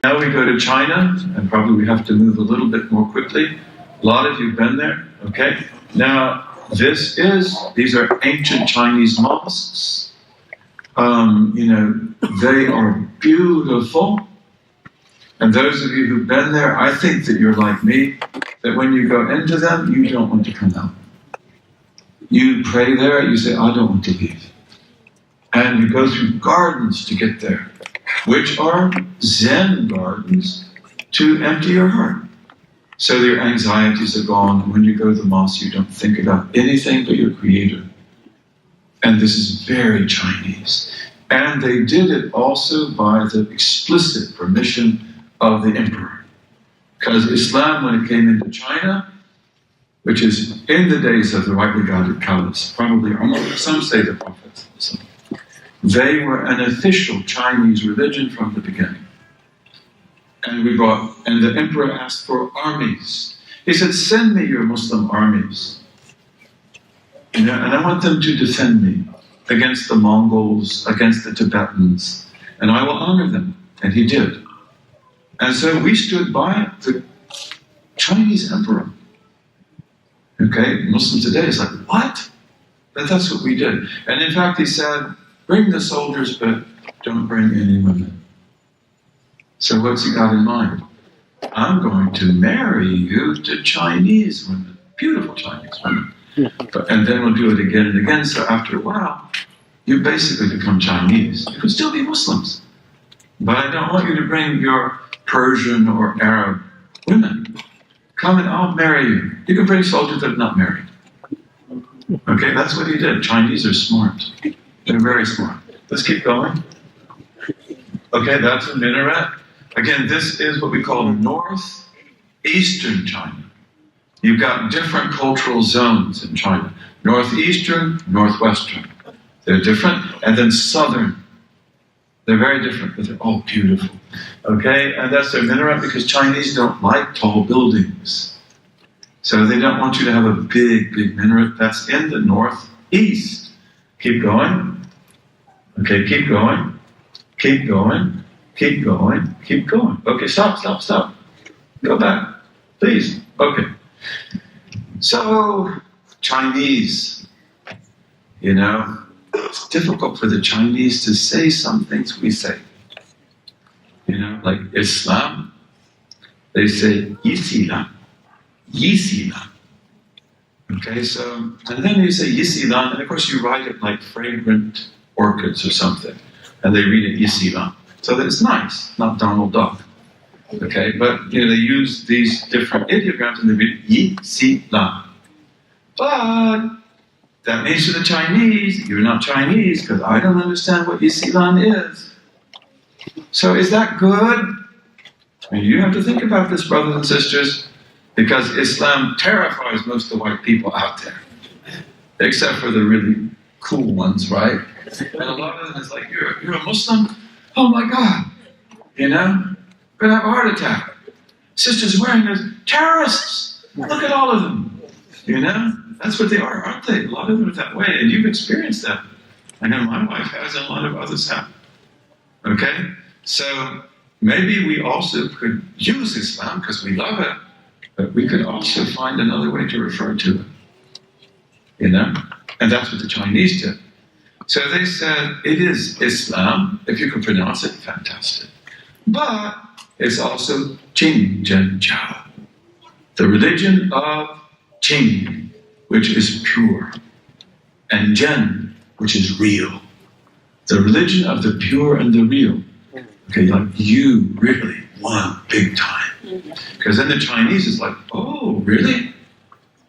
Now we go to China, and probably we have to move a little bit more quickly. A lot of you have been there, okay? Now, these are ancient Chinese mosques. They are beautiful. And those of you who've been there, I think that you're like me, that when you go into them, you don't want to come out. You pray there, you say, I don't want to leave. And you go through gardens to get there, which are Zen gardens to empty your heart. So your anxieties are gone. When you go to the mosque, you don't think about anything but your Creator. And this is very Chinese. And they did it also by the explicit permission of the emperor. Because Islam, when it came into China, which is in the days of the rightly guided caliphs, probably, some say the prophets, they were an official Chinese religion from the beginning. And the emperor asked for armies. He said, send me your Muslim armies. And I want them to defend me against the Mongols, against the Tibetans, and I will honor them. And he did. And so we stood by the Chinese emperor. Okay, Muslim today is like, what? But that's what we did. And in fact, he said, bring the soldiers, but don't bring any women. So what's he got in mind? I'm going to marry you to Chinese women, beautiful Chinese women. And then we'll do it again and again. So after a while, you basically become Chinese. You can still be Muslims. But I don't want you to bring your Persian or Arab women. Come and I'll marry you. You can bring soldiers that are not married. Okay, that's what he did. Chinese are smart. They're very smart. Let's keep going. Okay, that's a minaret. Again, this is what we call northeastern China. You've got different cultural zones in China. Northeastern, northwestern. They're different. And then southern. They're very different, but they're all beautiful. Okay, and that's their minaret because Chinese don't like tall buildings. So they don't want you to have a big, big minaret. That's in the northeast. Keep going. Okay, keep going. Keep going. Keep going. Keep going. Okay, stop. Go back, please. Okay. So, Chinese, it's difficult for the Chinese to say some things we say. Like Islam, they say Yisilan. Okay, so, and then you say Yisilan, and of course you write it like fragrant orchids or something, and they read it Yisilan. So that it's nice, not Donald Duck. Okay, but they use these different ideograms and they read Yisilan. But that means to the Chinese, you're not Chinese because I don't understand what Yisilan is. So is that good? I mean, you have to think about this, brothers and sisters, because Islam terrifies most of the white people out there, except for the really cool ones, right? And a lot of them is like, you're a Muslim? Oh my God, we're gonna have a heart attack. Sisters wearing those terrorists. Look at all of them. That's what they are, aren't they? A lot of them are that way, and you've experienced that. I know my wife has, and a lot of others have. Okay? So maybe we also could use Islam because we love it, but we could also find another way to refer to it. And that's what the Chinese did. So they said, it is Islam. If you can pronounce it, fantastic. But it's also Qing Zhen Jiao, the religion of Qing, which is pure, and Zhen, which is real. The religion of the pure and the real. Okay, like you really won big time. Because then the Chinese is like, oh, really?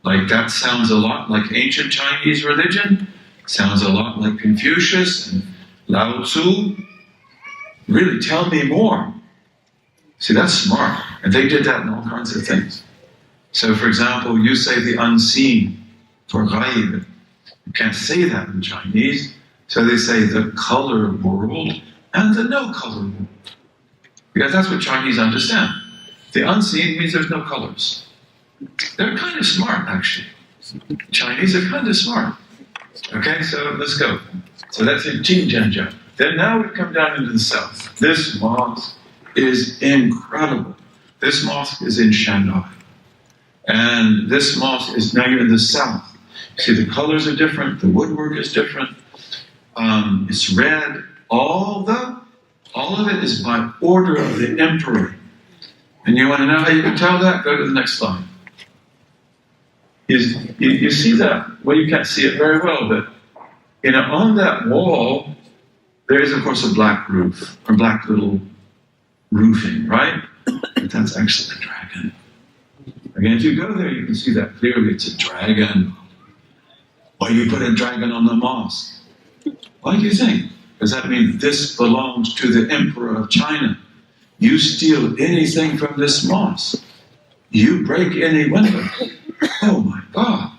Like that sounds a lot like ancient Chinese religion. Sounds a lot like Confucius and Lao Tzu. Really, tell me more. See, that's smart. And they did that in all kinds of things. So, for example, you say the unseen for ghaib. You can't say that in Chinese. So they say the color world and the no color world. Because that's what Chinese understand. The unseen means there's no colors. They're kind of smart, actually. Chinese are kind of smart. Okay, so let's go. So that's in Qing Zhen Jiao. Then now we come down into the south. This mosque is incredible. This mosque is in Shanghai. And this mosque is now you're in the south. See, the colors are different, the woodwork is different. It's red. All of it is by order of the emperor. And you want to know how you can tell that? Go to the next slide. You see that? Well, you can't see it very well, but on that wall, there is, of course, a black roof, or black little roofing, right? But that's actually a dragon. Again, if you go there, you can see that clearly. It's a dragon. Why you put a dragon on the mosque? Why do you think? Does that mean this belongs to the emperor of China? You steal anything from this mosque, you break any window. Oh my God.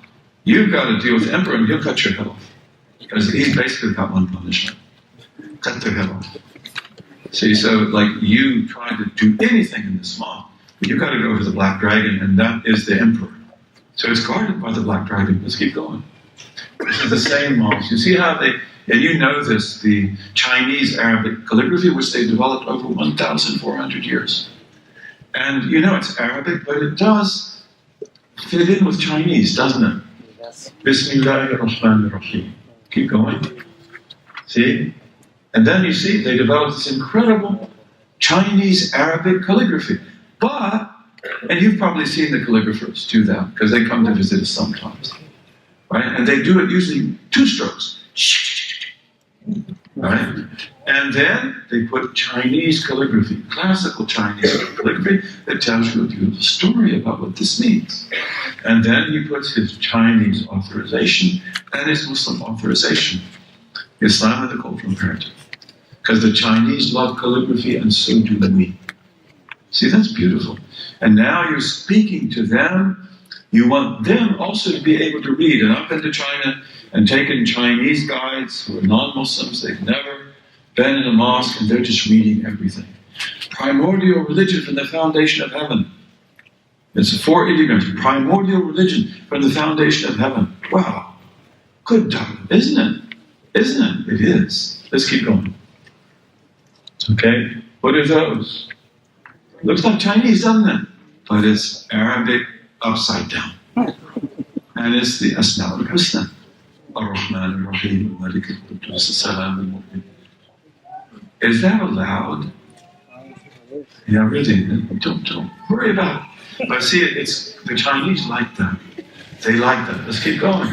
You've got to deal with the emperor and he'll cut your head off. Because he's basically got one punishment. Cut their head off. See, so like you try to do anything in this mosque, but you've got to go over the black dragon, and that is the emperor. So it's guarded by the black dragon. Let's keep going. This is the same mosque. You see how and you know this, the Chinese Arabic calligraphy, which they developed over 1,400 years. And it's Arabic, but it does fit in with Chinese, doesn't it? Yes. Bismillahirrahmanirrahim. Keep going. See? And then you see, they developed this incredible Chinese Arabic calligraphy. And you've probably seen the calligraphers do that, because they come to visit us sometimes. Right? And they do it usually 2 strokes. Right? And then they put Chinese calligraphy, classical Chinese calligraphy, that tells you a beautiful story about what this means. And then he puts his Chinese authorization and his Muslim authorization. Islam and the cultural imperative. Because the Chinese love calligraphy, and so do we. See, that's beautiful. And now you're speaking to them. You want them also to be able to read. And I've been to China and taken Chinese guides who are non-Muslims. They've never been in a mosque, and they're just reading everything. Primordial religion from the foundation of heaven. It's 4 idioms. Primordial religion from the foundation of heaven. Wow. Good job, isn't it? Isn't it? It is. Let's keep going. Okay? What are those? Looks like Chinese, doesn't it? But it's Arabic upside down. And it's the Asma al-Husna. Ar-Rahman ar-Rahim, Malik al-Quddus, Salam al-Mu'min. Is that allowed? Yeah, really. Don't worry about it. But see, it's the Chinese like that. They like that. Let's keep going.